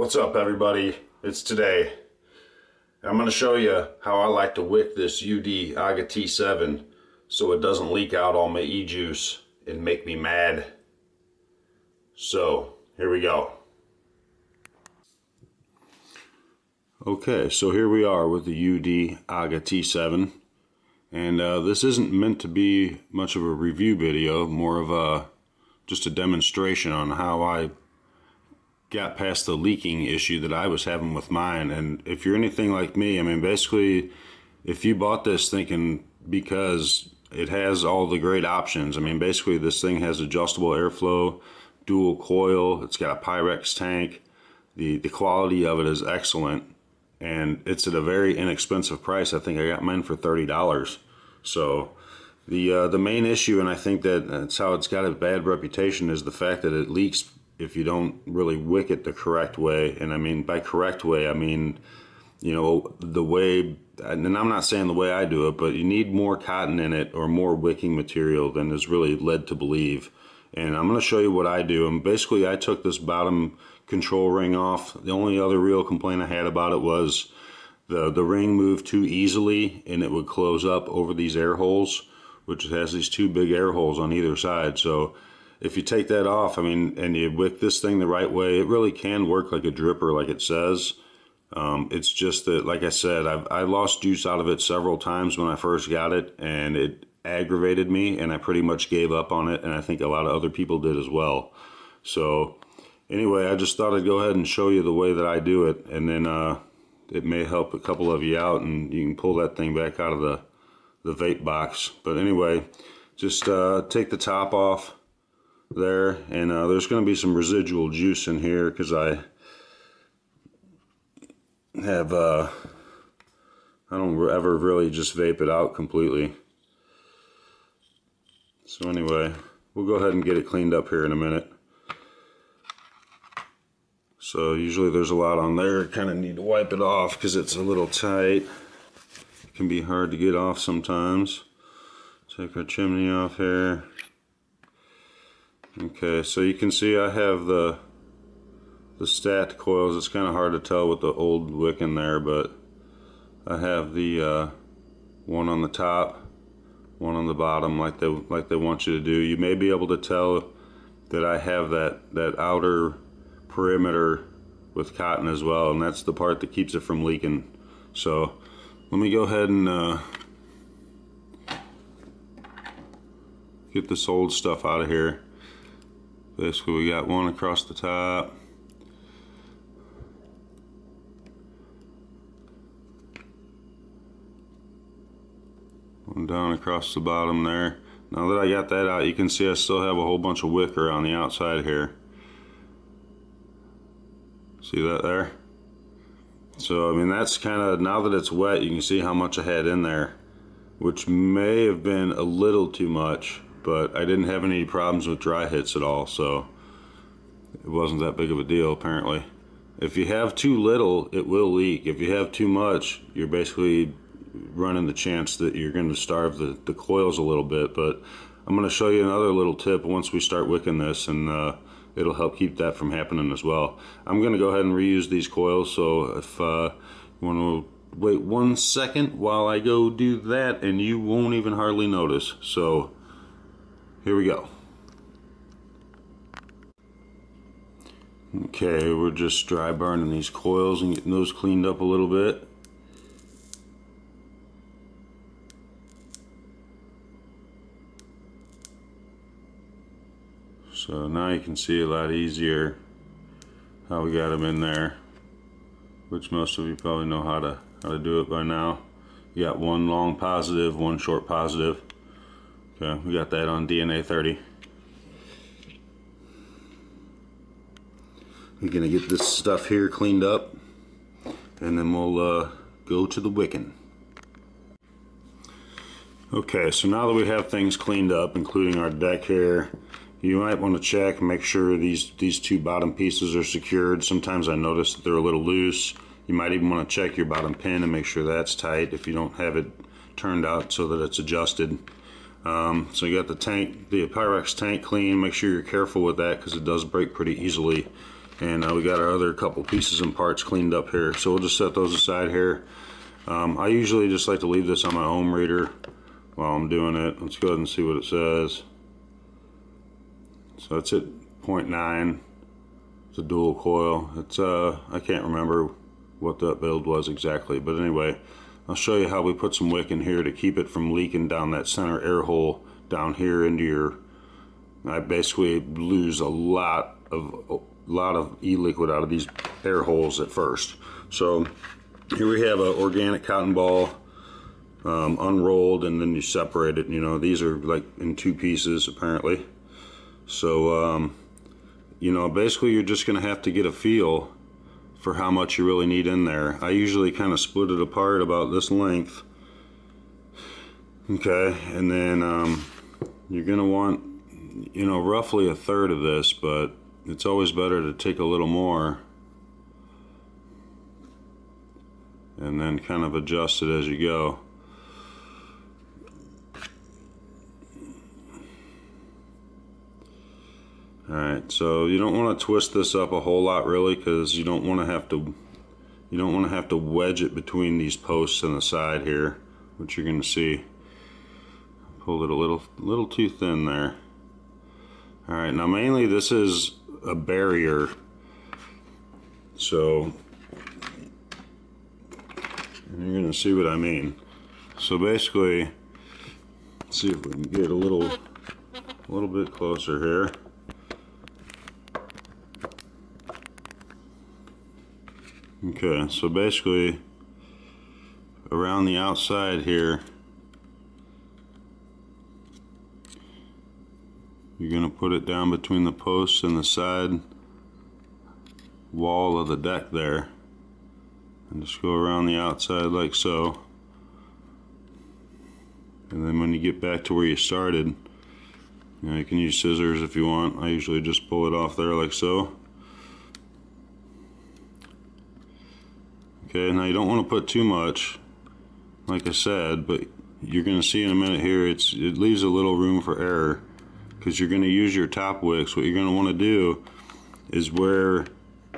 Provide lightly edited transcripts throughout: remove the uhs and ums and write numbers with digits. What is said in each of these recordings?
What's up, everybody? It's today. I'm going to show you how I like to wick this UD AGA-T7 so it doesn't leak out all my e-juice and make me mad. So here we go. Okay, so here we are with the UD AGA-T7, and this isn't meant to be much of a review video, more of just a demonstration on how I got past the leaking issue that I was having with mine. And if you're anything like me, I mean, basically, if you bought this thinking because it has all the great options, I mean, basically this thing has adjustable airflow, dual coil, it's got a Pyrex tank, the quality of it is excellent, and it's at a very inexpensive price. I think I got mine for $30. So the main issue, and I think that's how it's got a bad reputation, is the fact that it leaks if you don't really wick it the correct way. And I mean, by correct way, I mean, you know, the way, and I'm not saying the way I do it, but you need more cotton in it or more wicking material than is really led to believe. And I'm going to show you what I do. And basically, I took this bottom control ring off. The only other real complaint I had about it was the ring moved too easily and it would close up over these air holes, which has these two big air holes on either side. So if you take that off, I mean, and you wick this thing the right way, it really can work like a dripper, like it says. It's just that, like I said, I lost juice out of it several times when I first got it, and it aggravated me, and I pretty much gave up on it, and I think a lot of other people did as well. So anyway, I just thought I'd go ahead and show you the way that I do it, and then it may help a couple of you out, and you can pull that thing back out of the vape box. But anyway, just take the top off there, and there's going to be some residual juice in here because I have I don't ever really just vape it out completely. So anyway, we'll go ahead and get it cleaned up here in a minute. So usually there's a lot on there. Kind of need to wipe it off because it's a little tight. It can be hard to get off sometimes. Take our chimney off here. Okay, so you can see I have the stat coils. It's kind of hard to tell with the old wick in there, but I have the one on the top, one on the bottom, like they want you to do. You may be able to tell that I have that outer perimeter with cotton as well, and that's the part that keeps it from leaking. So let me go ahead and get this old stuff out of here. Basically, we got one across the top, one down across the bottom there. Now that I got that out, you can see I still have a whole bunch of wicker on the outside here. See that there? So I mean, that's kind of, now that it's wet, you can see how much I had in there, which may have been a little too much, but I didn't have any problems with dry hits at all, so it wasn't that big of a deal apparently. If you have too little, it will leak. If you have too much, you're basically running the chance that you're going to starve the coils a little bit. But I'm going to show you another little tip once we start wicking this, and it'll help keep that from happening as well. I'm going to go ahead and reuse these coils, so if you want to wait 1 second while I go do that, and you won't even hardly notice. So here we go. Okay, we're just dry burning these coils and getting those cleaned up a little bit. So now you can see a lot easier how we got them in there, which most of you probably know how to do it by now. You got one long positive, one short positive. Okay, we got that on DNA 30. We're gonna get this stuff here cleaned up, and then we'll go to the wicking. Okay, so now that we have things cleaned up, including our deck here, you might want to check and make sure these two bottom pieces are secured. Sometimes I notice that they're a little loose. You might even want to check your bottom pin and make sure that's tight if you don't have it turned out so that it's adjusted. So you got the tank, the Pyrex tank clean. Make sure you're careful with that because it does break pretty easily. And we got our other couple pieces and parts cleaned up here, so we'll just set those aside here. I usually just like to leave this on my ohm reader while I'm doing it. Let's go ahead and see what it says. So it's at 0.9. It's a dual coil. It's I can't remember what that build was exactly, but anyway, I'll show you how we put some wick in here to keep it from leaking down that center air hole down here into your. I basically lose a lot of e-liquid out of these air holes at first. So here we have an organic cotton ball, unrolled, and then you separate it. You know, these are like in 2 pieces apparently. So you know, basically you're just going to have to get a feel for how much you really need in there. I usually kind of split it apart about this length. Okay, and then you're going to want, you know, roughly 1/3 of this, but it's always better to take a little more and then kind of adjust it as you go. Alright, so you don't want to twist this up a whole lot really, because you don't want to have to wedge it between these posts on the side here, which you're going to see. Pulled it a little too thin there. Alright, now mainly this is a barrier, so you're going to see what I mean. So basically, let's see if we can get a little bit closer here. Okay, so basically around the outside here, you're going to put it down between the posts and the side wall of the deck there, and just go around the outside like so. And then when you get back to where you started, you know, you can use scissors if you want. I usually just pull it off there like so. Okay, now you don't want to put too much, like I said, but you're going to see in a minute here, it leaves a little room for error, because you're going to use your top wicks. What you're going to want to do is where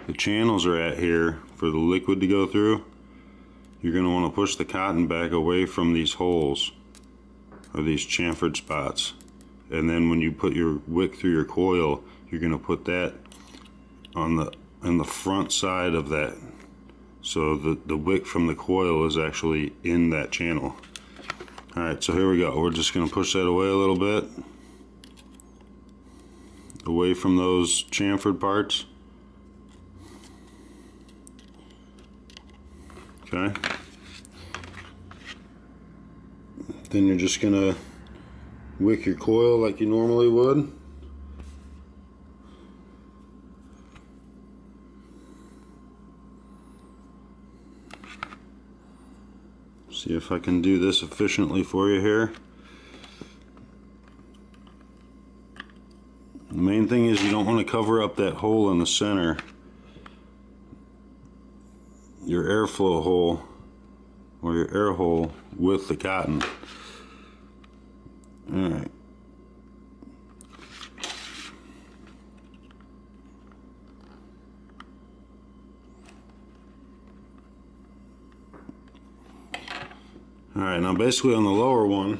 the channels are at here for the liquid to go through, you're going to want to push the cotton back away from these holes, or these chamfered spots. And then when you put your wick through your coil, you're going to put that on the front side of that. So the wick from the coil is actually in that channel. Alright, so here we go. We're just going to push that away a little bit. Away from those chamfered parts. Okay. Then you're just going to wick your coil like you normally would. See if I can do this efficiently for you here. The main thing is you don't want to cover up that hole in the center, your airflow hole or your air hole, with the cotton. Alright. Alright, now basically on the lower one,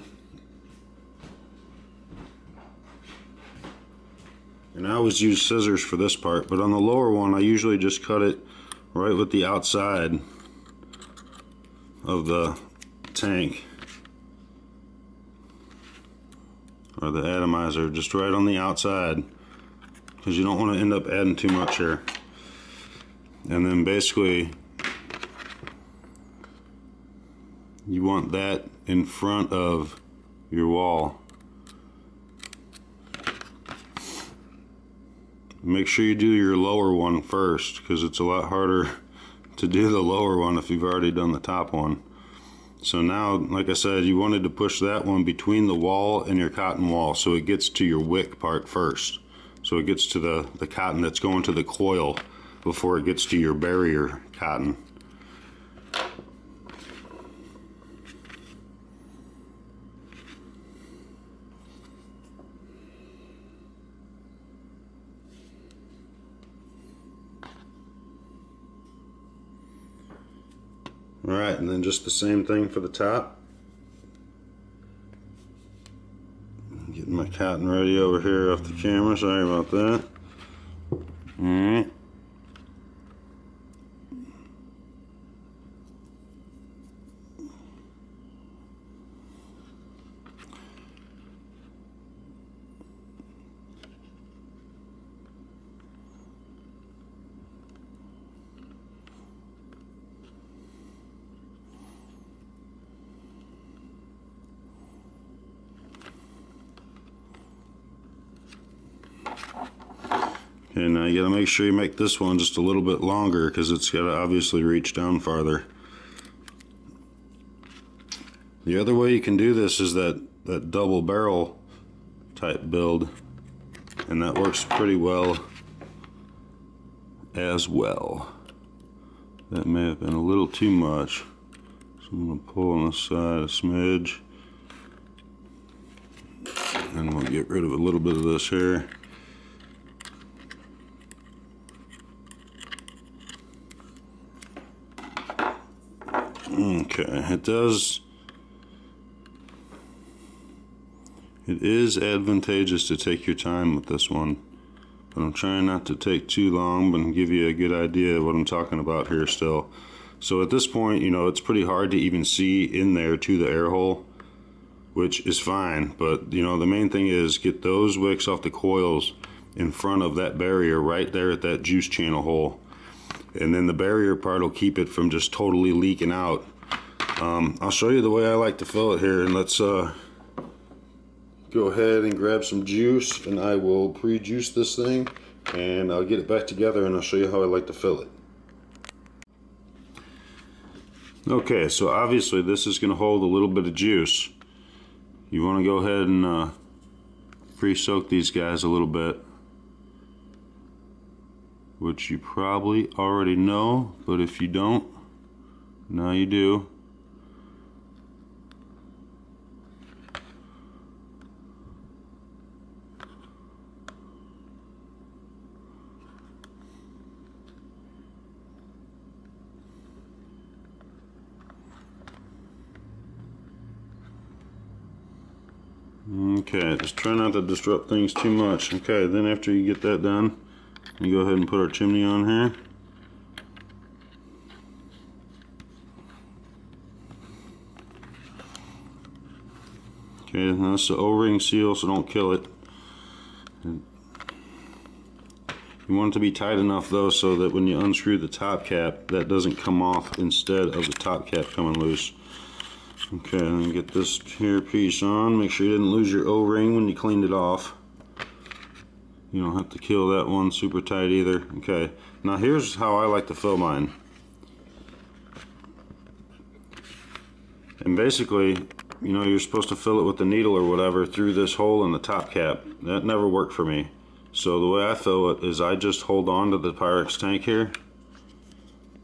and I always use scissors for this part, but on the lower one I usually just cut it right with the outside of the tank, or the atomizer, just right on the outside, because you don't want to end up adding too much here. And then basically you want that in front of your wall. Make sure you do your lower one first, because it's a lot harder to do the lower one if you've already done the top one. So now, like I said, you wanted to push that one between the wall and your cotton wall, so it gets to your wick part first. So it gets to the cotton that's going to the coil before it gets to your barrier cotton. Alright, and then just the same thing for the top. Getting my cotton ready over here off the camera, sorry about that. Alright. Okay, now you gotta make sure you make this one just a little bit longer because it's gotta obviously reach down farther. The other way you can do this is that double barrel type build, and that works pretty well as well. That may have been a little too much, so I'm gonna pull on the side a smidge, and we'll get rid of a little bit of this here. Okay, it is advantageous to take your time with this one, but I'm trying not to take too long, but give you a good idea of what I'm talking about here still. So at this point, you know, it's pretty hard to even see in there to the air hole, which is fine, but you know, the main thing is get those wicks off the coils in front of that barrier right there at that juice channel hole, and then the barrier part will keep it from just totally leaking out. I'll show you the way I like to fill it here, and let's go ahead and grab some juice, and I will pre-juice this thing, and I'll get it back together and I'll show you how I like to fill it. Okay, so obviously this is going to hold a little bit of juice. You want to go ahead and pre-soak these guys a little bit, which you probably already know, but if you don't, now you do. Okay, just try not to disrupt things too much. Okay, then after you get that done, we go ahead and put our chimney on here. Okay, now that's the O-ring seal, so don't kill it. You want it to be tight enough though so that when you unscrew the top cap, that doesn't come off instead of the top cap coming loose. Okay, then get this here piece on. Make sure you didn't lose your O-ring when you cleaned it off. You don't have to kill that one super tight either. Okay, now here's how I like to fill mine. And basically, you know, you're supposed to fill it with the needle or whatever through this hole in the top cap. That never worked for me. So the way I fill it is I just hold on to the Pyrex tank here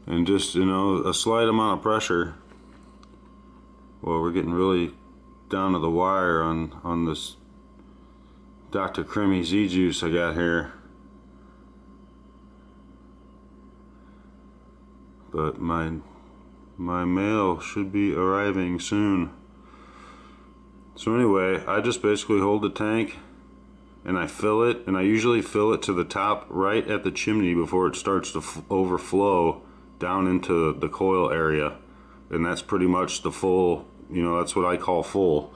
and just, you know, a slight amount of pressure. Well, we're getting really down to the wire on this Dr. Creamy Z juice I got here. But my mail should be arriving soon. So anyway, I just basically hold the tank and I fill it, and I usually fill it to the top right at the chimney before it starts to overflow down into the coil area. And that's pretty much the full, you know, that's what I call full.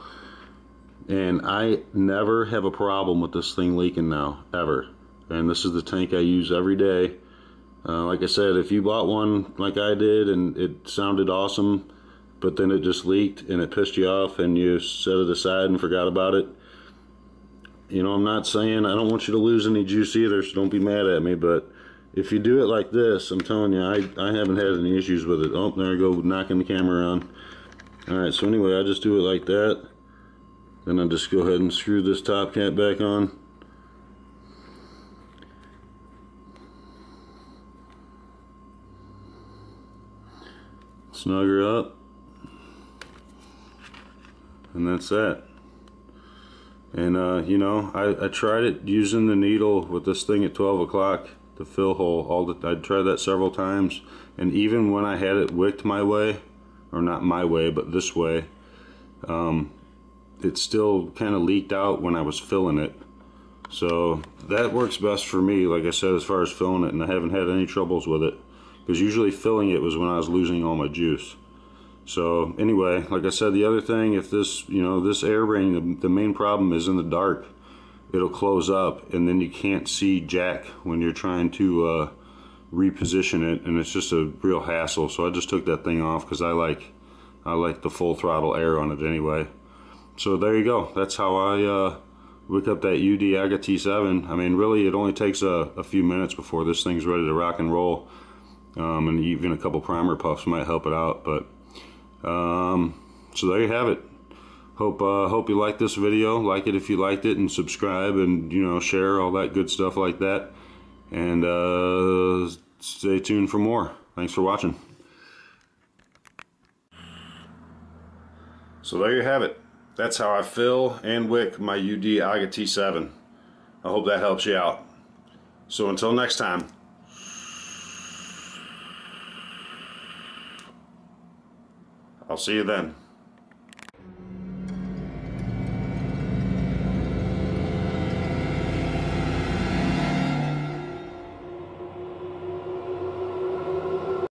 And I never have a problem with this thing leaking now, ever. And this is the tank I use every day. Like I said, if you bought one like I did and it sounded awesome, but then it just leaked and it pissed you off and you set it aside and forgot about it, you know, I'm not saying I don't want you to lose any juice either, so don't be mad at me, but if you do it like this, I'm telling you, I haven't had any issues with it. Oh, there I go, knocking the camera on. Alright, so anyway, I just do it like that. Then I just go ahead and screw this top cap back on. Snug her up. And that's that. And you know, I tried it using the needle with this thing at 12 o'clock, the fill hole. I tried that several times, and even when I had it wicked my way, or not my way, but this way, it still kind of leaked out when I was filling it. So that works best for me, like I said, as far as filling it, and I haven't had any troubles with it, because usually filling it was when I was losing all my juice. So anyway, like I said, the other thing, if this, this air ring, the main problem is in the dark. It'll close up, and then you can't see jack when you're trying to reposition it, and it's just a real hassle. So I just took that thing off because I like the full throttle air on it anyway. So there you go. That's how I wick up that UD AGA-T7. I mean, really, it only takes a few minutes before this thing's ready to rock and roll, and even a couple primer puffs might help it out. But so there you have it. Hope you liked this video. Like it if you liked it, and subscribe, and share, all that good stuff like that. And stay tuned for more. Thanks for watching. So there you have it. That's how I fill and wick my UD AGA-T7. I hope that helps you out. So until next time, I'll see you then.